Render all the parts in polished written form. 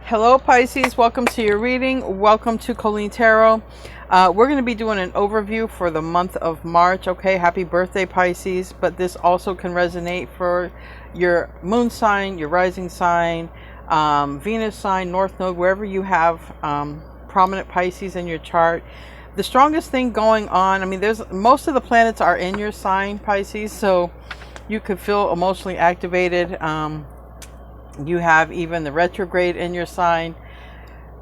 Hello Pisces, welcome to your reading. Welcome to Colleen Tarot. We're going to be doing an overview for the month of March. Okay, happy birthday Pisces, but this also can resonate for your moon sign, your rising sign, Venus sign, North Node, wherever you have prominent Pisces in your chart. The strongest thing going on, I mean, there's most of the planets are in your sign, Pisces, so you could feel emotionally activated. You have even the retrograde in your sign.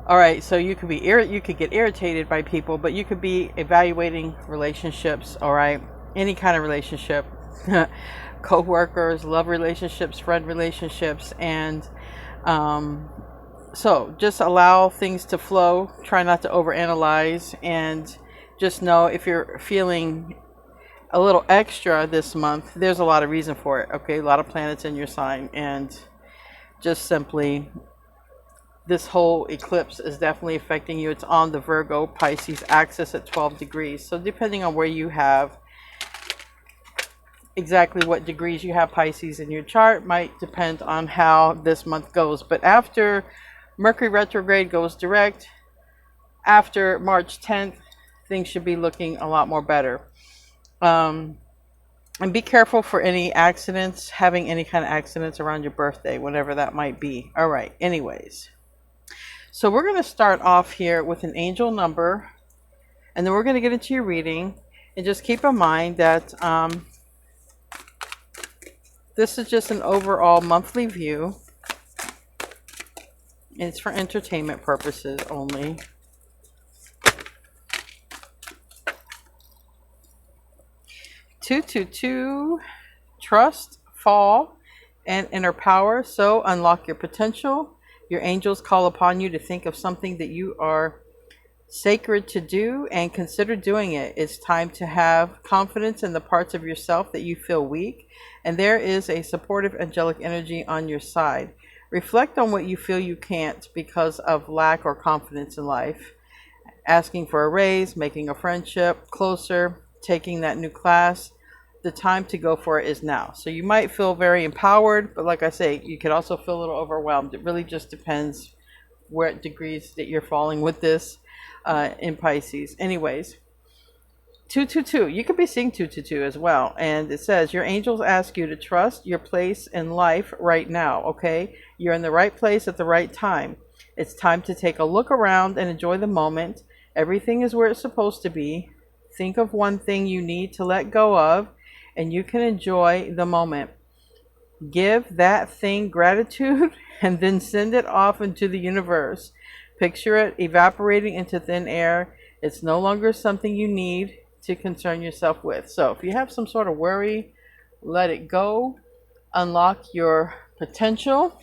All right, so you could get irritated by people, but you could be evaluating relationships. All right, any kind of relationship, co-workers, love relationships, friend relationships, and so just allow things to flow. Try not to overanalyze, and just know if you're feeling a little extra this month, there's a lot of reason for it. Okay, a lot of planets in your sign, and just simply this whole eclipse is definitely affecting you. It's on the Virgo Pisces axis at 12 degrees. So depending on where you have, exactly what degrees you have Pisces in your chart might depend on how this month goes. But after Mercury retrograde goes direct, after March 10th, things should be looking a lot more better. And be careful for any accidents, having any kind of accidents around your birthday, whatever that might be. All right, anyways. So we're going to start off here with an angel number, and then we're going to get into your reading. And just keep in mind that this is just an overall monthly view. It's for entertainment purposes only. Two, trust, fall, and inner power. So unlock your potential. Your angels call upon you to think of something that you are sacred to do and consider doing it. It's time to have confidence in the parts of yourself that you feel weak, and there is a supportive angelic energy on your side. Reflect on what you feel you can't because of lack or confidence in life. Asking for a raise, making a friendship closer, taking that new class. The time to go for it is now. So you might feel very empowered, but like I say, you could also feel a little overwhelmed. It really just depends what degrees that you're falling with this in Pisces. Anyways, 222. You could be seeing 222 as well. And it says, your angels ask you to trust your place in life right now. Okay, you're in the right place at the right time. It's time to take a look around and enjoy the moment. Everything is where it's supposed to be. Think of one thing you need to let go of, and you can enjoy the moment. Give that thing gratitude and then send it off into the universe. Picture it evaporating into thin air. It's no longer something you need to concern yourself with. So if you have some sort of worry, let it go. Unlock your potential.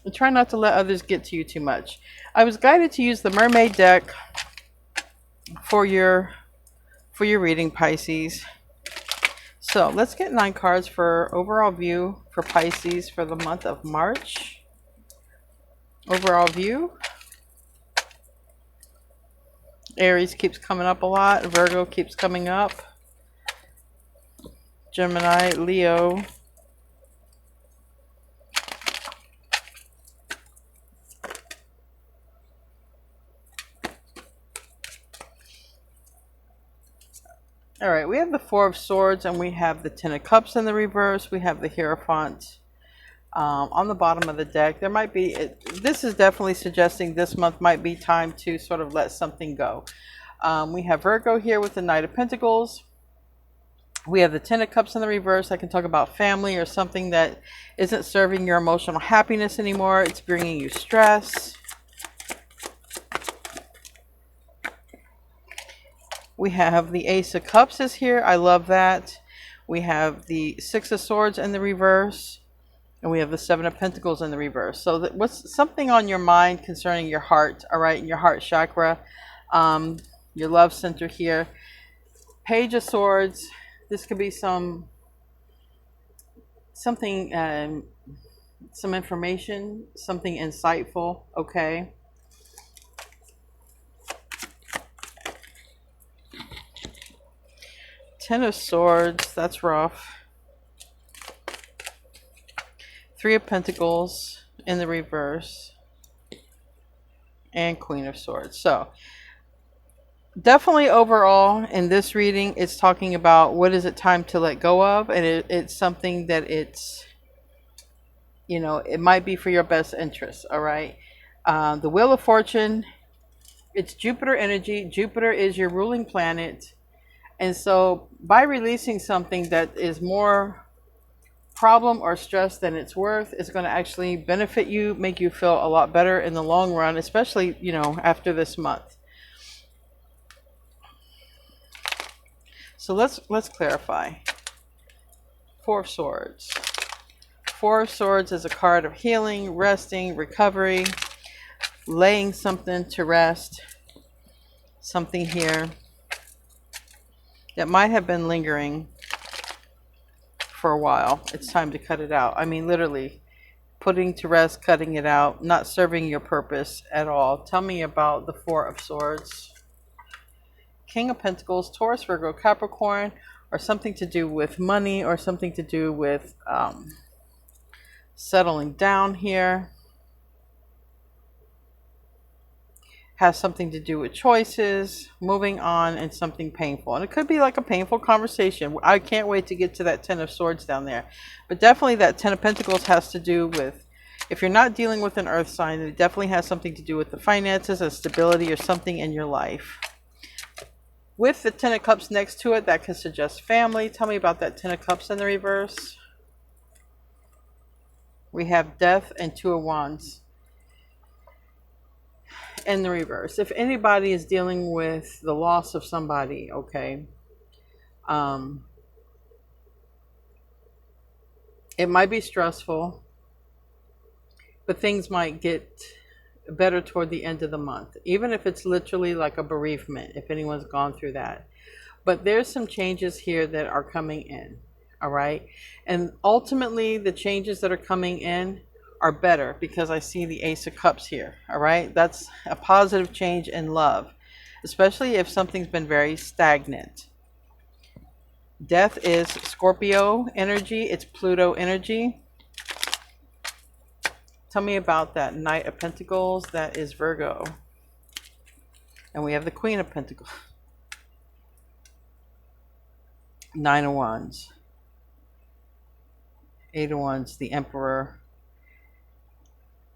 And try not to let others get to you too much. I was guided to use the Mermaid deck for your reading, Pisces. So let's get 9 cards for overall view for Pisces for the month of March. Overall view. Aries keeps coming up a lot. Virgo keeps coming up. Gemini, Leo. All right, we have the Four of Swords, and we have the Ten of Cups in the reverse. We have the Hierophant on the bottom of the deck. There might be, this is definitely suggesting this month might be time to sort of let something go. We have Virgo here with the Knight of Pentacles. We have the Ten of Cups in the reverse. I can talk about family or something that isn't serving your emotional happiness anymore. It's bringing you stress. We have the Ace of Cups is here. I love that. We have the Six of Swords in the reverse. And we have the Seven of Pentacles in the reverse. So what's something on your mind concerning your heart, all right, and your heart chakra, your love center here. Page of Swords. This could be something, some information, something insightful, okay. Ten of Swords, that's rough. Three of Pentacles in the reverse. and Queen of Swords. So definitely overall in this reading, it's talking about what is it time to let go of, and it's something that it's, you know, it might be for your best interest. All right. The Wheel of Fortune, it's Jupiter energy. Jupiter is your ruling planet. And so by releasing something that is more problem or stress than it's worth, it's going to actually benefit you, make you feel a lot better in the long run, especially, you know, after this month. So let's clarify. Four of Swords. Four of Swords is a card of healing, resting, recovery, laying something to rest. Something here that might have been lingering for a while. It's time to cut it out. I mean, literally putting to rest, cutting it out, not serving your purpose at all. Tell me about the Four of Swords. King of Pentacles, Taurus, Virgo, Capricorn, or something to do with money, or something to do with settling down here. Has something to do with choices, moving on, and something painful. And it could be like a painful conversation. I can't wait to get to that Ten of Swords down there. But definitely that Ten of Pentacles has to do with, if you're not dealing with an earth sign, it definitely has something to do with the finances and stability or something in your life. With the Ten of Cups next to it, that could suggest family. Tell me about that Ten of Cups in the reverse. We have Death and Two of Wands in the reverse. If anybody is dealing with the loss of somebody, okay, it might be stressful, but things might get better toward the end of the month, even if it's literally like a bereavement, if anyone's gone through that. But there's some changes here that are coming in, all right? And ultimately, the changes that are coming in are better, because I see the Ace of Cups here, all right? That's a positive change in love, especially if something's been very stagnant. Death is Scorpio energy. It's Pluto energy. Tell me about that Knight of Pentacles. That is Virgo. And we have the Queen of Pentacles. Nine of Wands. Eight of Wands, the Emperor.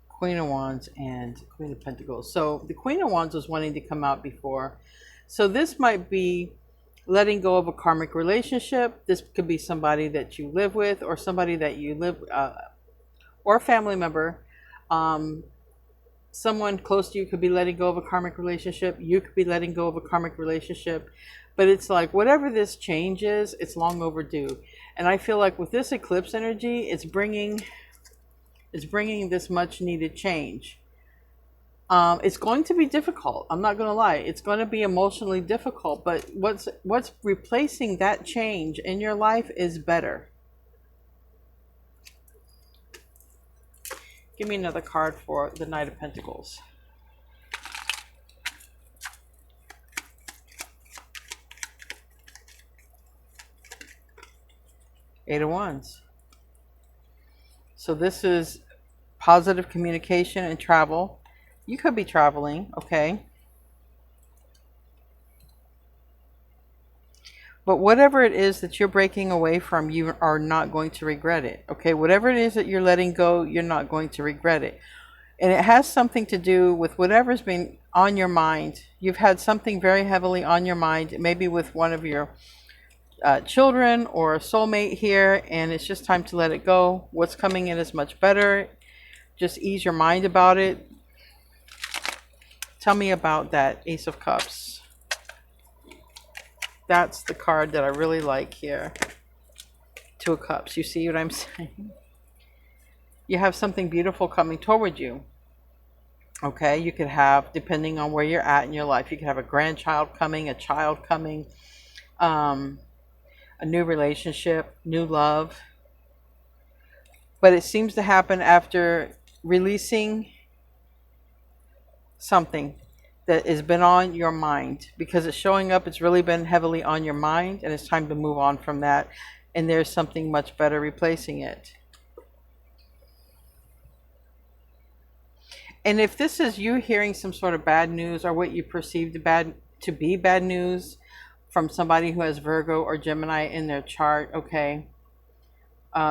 Queen of Wands and Queen of Pentacles. So the Queen of Wands was wanting to come out before. So this might be letting go of a karmic relationship. This could be somebody that you live with, or somebody that you live, or a family member. Someone close to you could be letting go of a karmic relationship. You could be letting go of a karmic relationship. But it's like, whatever this change is, it's long overdue. And I feel like with this eclipse energy, it's bringing this much needed change. It's going to be difficult. I'm not going to lie. It's going to be emotionally difficult, but what's replacing that change in your life is better. Give me another card for the Knight of Pentacles. Eight of Wands. So this is positive communication and travel. You could be traveling, okay? But whatever it is that you're breaking away from, you are not going to regret it, okay? Whatever it is that you're letting go, you're not going to regret it. And it has something to do with whatever's been on your mind. You've had something very heavily on your mind, maybe with one of your children or a soulmate here, and it's just time to let it go. What's coming in is much better. Just ease your mind about it. Tell me about that Ace of Cups. That's the card that I really like here. Two of Cups. You see what I'm saying? You have something beautiful coming toward you. Okay, you could have, depending on where you're at in your life, you could have a grandchild coming, a child coming, a new relationship, new love. But it seems to happen after releasing something that has been on your mind, because it's showing up, it's really been heavily on your mind, and it's time to move on from that, and there's something much better replacing it. And if this is you hearing some sort of bad news or what you perceive to be bad news from somebody who has Virgo or Gemini in their chart, okay,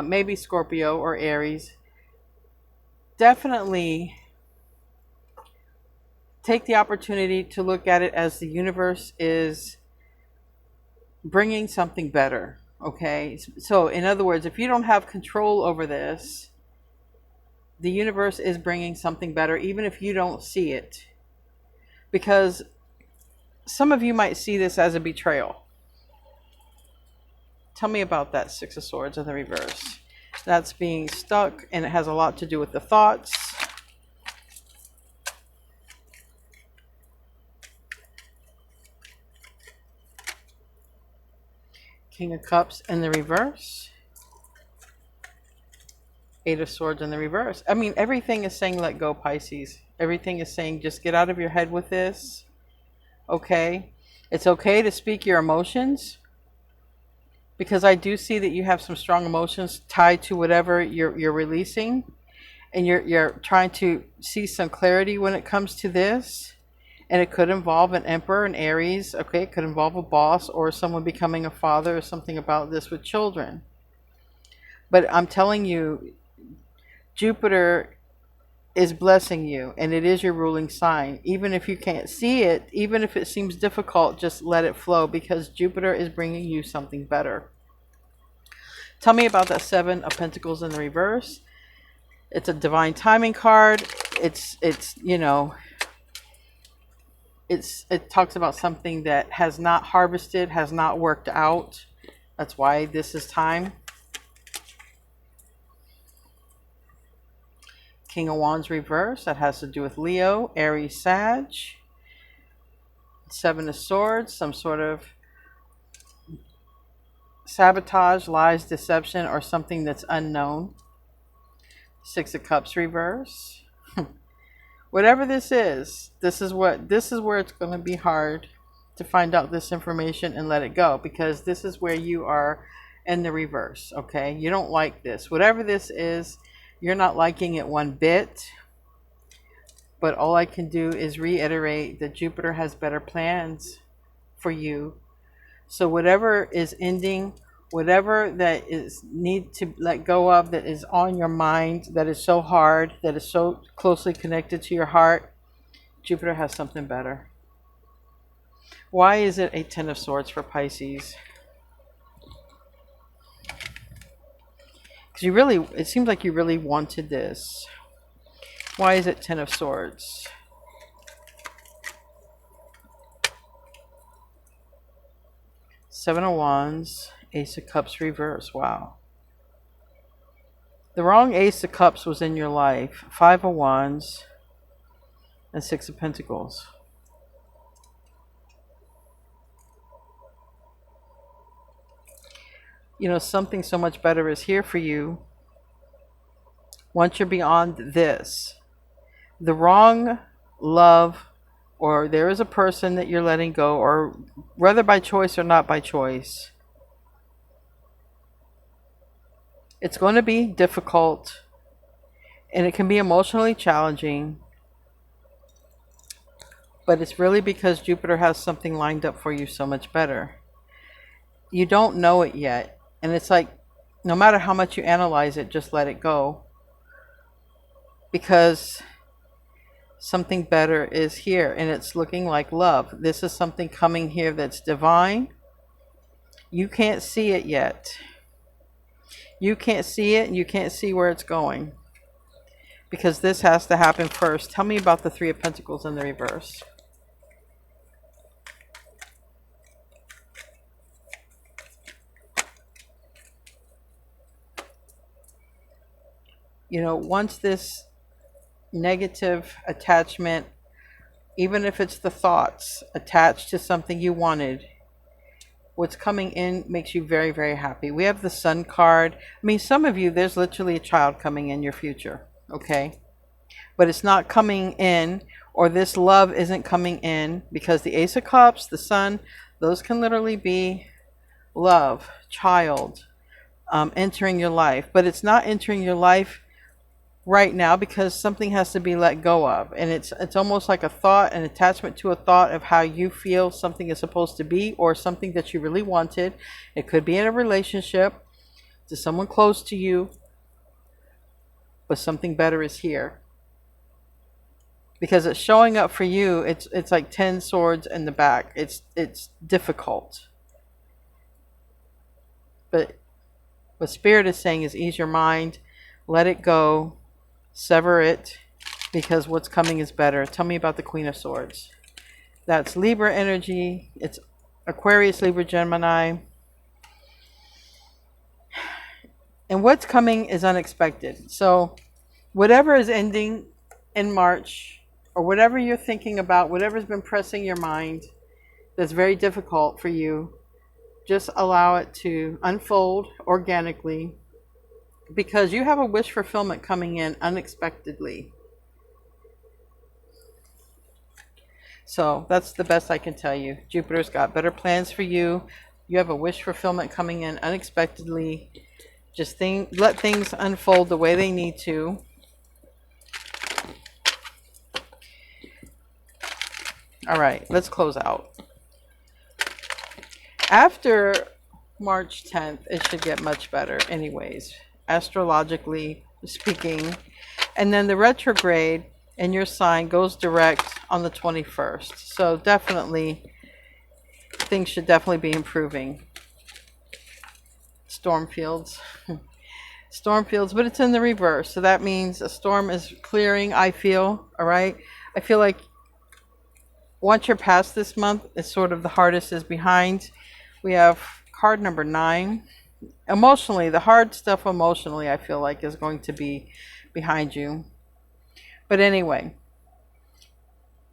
maybe Scorpio or Aries, definitely take the opportunity to look at it as the universe is bringing something better, okay? So in other words, if you don't have control over this, the universe is bringing something better, even if you don't see it. Because some of you might see this as a betrayal. Tell me about that Six of Swords in the reverse. That's being stuck, and it has a lot to do with the thoughts. King of Cups in the reverse. Eight of Swords in the reverse. I mean, everything is saying let go, Pisces. Everything is saying just get out of your head with this. Okay? It's okay to speak your emotions, because I do see that you have some strong emotions tied to whatever you're releasing, and you're trying to see some clarity when it comes to this. And it could involve an Emperor, an Aries. Okay, it could involve a boss or someone becoming a father, or something about this with children. But I'm telling you, Jupiter is blessing you, and it is your ruling sign. Even if you can't see it, even if it seems difficult, just let it flow, because Jupiter is bringing you something better. Tell me about that Seven of Pentacles in the reverse. It's a divine timing card. It talks about something that has not harvested, has not worked out. That's why this is time. King of Wands reverse. That has to do with Leo, Aries, Sag. Seven of Swords. Some sort of sabotage, lies, deception, or something that's unknown. Six of Cups reverse. Whatever this is where it's going to be hard to find out this information and let it go, because this is where you are in the reverse. Okay, you don't like this. Whatever this is, you're not liking it one bit. But all I can do is reiterate that Jupiter has better plans for you. So whatever is ending, whatever that is need to let go of, that is on your mind, that is so hard, that is so closely connected to your heart, Jupiter has something better. Why is it a Ten of Swords for Pisces? Because it seems like you really wanted this. Why is it Ten of Swords? Seven of Wands, Ace of Cups reverse. Wow. The wrong Ace of Cups was in your life. Five of Wands and Six of Pentacles. Something so much better is here for you. Once you're beyond this, the wrong love, or there is a person that you're letting go, or whether by choice or not by choice, it's going to be difficult, and it can be emotionally challenging, but it's really because Jupiter has something lined up for you so much better. You don't know it yet, and it's like, no matter how much you analyze it, just let it go, because something better is here, and it's looking like love. This is something coming here that's divine. You can't see it yet. You can't see it, and you can't see where it's going, because this has to happen first. Tell me about the Three of Pentacles in the reverse. Once this negative attachment, even if it's the thoughts attached to something you wanted, what's coming in makes you very, very happy. We have the Sun card. I mean, some of you, there's literally a child coming in your future, okay? But it's not coming in, or this love isn't coming in, because the Ace of Cups, the Sun, those can literally be love, child, entering your life. But it's not entering your life right now because something has to be let go of, and it's almost like a thought, an attachment to a thought of how you feel something is supposed to be, or something that you really wanted. It could be in a relationship to someone close to you, but something better is here because it's showing up for you. It's like 10 swords in the back. It's difficult, but what Spirit is saying is ease your mind, let it go, sever it, because what's coming is better. Tell me about the Queen of Swords. That's Libra energy. It's Aquarius, Libra, Gemini. And what's coming is unexpected. So whatever is ending in March, or whatever you're thinking about, whatever's been pressing your mind that's very difficult for you, just allow it to unfold organically, because you have a wish fulfillment coming in unexpectedly. So that's the best I can tell you. Jupiter's got better plans for you. You have a wish fulfillment coming in unexpectedly. Just let things unfold the way they need to. All right, let's close out. After March 10th, it should get much better anyways, astrologically speaking. And then the retrograde in your sign goes direct on the 21st. So definitely, things should definitely be improving. Storm fields. Storm fields, but it's in the reverse. So that means a storm is clearing, I feel. All right. I feel like once you're past this month, it's sort of the hardest is behind. We have card number 9. Emotionally, the hard stuff emotionally, I feel like, is going to be behind you. But anyway,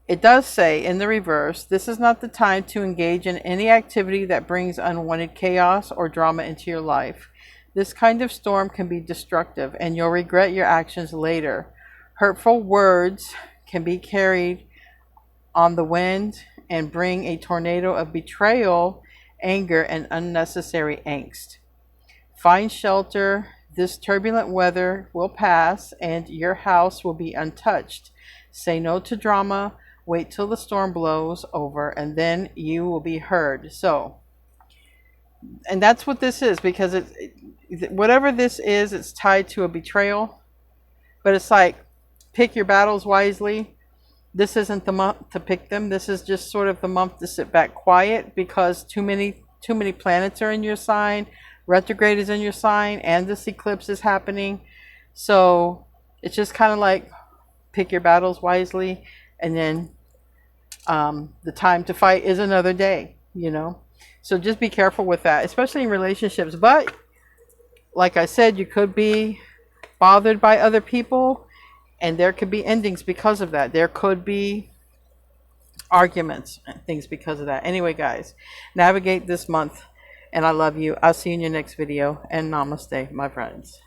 it does say in the reverse, this is not the time to engage in any activity that brings unwanted chaos or drama into your life. This kind of storm can be destructive, and you'll regret your actions later. Hurtful words can be carried on the wind and bring a tornado of betrayal, anger, and unnecessary angst. Find shelter. This turbulent weather will pass, and your house will be untouched. Say no to drama. Wait till the storm blows over, and then you will be heard. So, and that's what this is, because whatever this is, it's tied to a betrayal. But it's like, pick your battles wisely. This isn't the month to pick them. This is just sort of the month to sit back quiet, because too many planets are in your sign. Retrograde is in your sign, and this eclipse is happening. So it's just kind of like, pick your battles wisely, and then the time to fight is another day, you know. So just be careful with that, especially in relationships. But like I said, you could be bothered by other people, and there could be endings because of that. There could be arguments and things because of that. Anyway, guys, navigate this month, and I love you. I'll see you in your next video, and namaste, my friends.